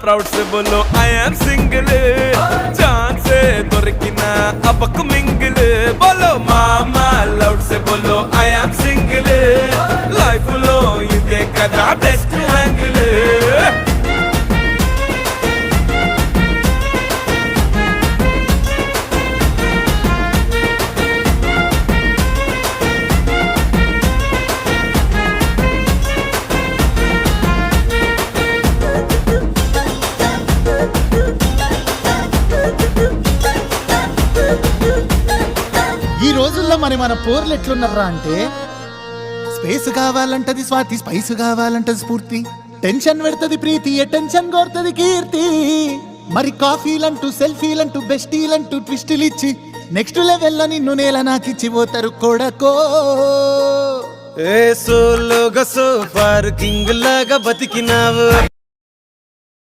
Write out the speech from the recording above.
Proud से बोलो I am single जान से దొరికిన అబకు మింగిల్ बोलो మామా లౌడ్ से बोलो आई एम सिंगल లైఫ్ లో ఇదే కదా బెస్ట్ యాంగిల్ ఈ రోజుల్లో మన పోర్లు ఎట్లున్నారా అంటే స్పేస్ కావాలంటది స్వాతి, స్పైస్ కావాలంటది స్ఫూర్తి, టెన్షన్ పెడుతుంది ప్రీతి, టెన్షన్ కోరుతుంది కీర్తి. మరి కాఫీలంటూ సెల్ఫీలంటూ బెస్టీలంటూ ట్విస్టులు ఇచ్చి నెక్స్ట్ లెవెల్లో నిన్ను నేల నాకిచ్చి పోతారు కొడకో. ఏ సోలోగా సూపర్ కింగ్ లాగా బతికినావు.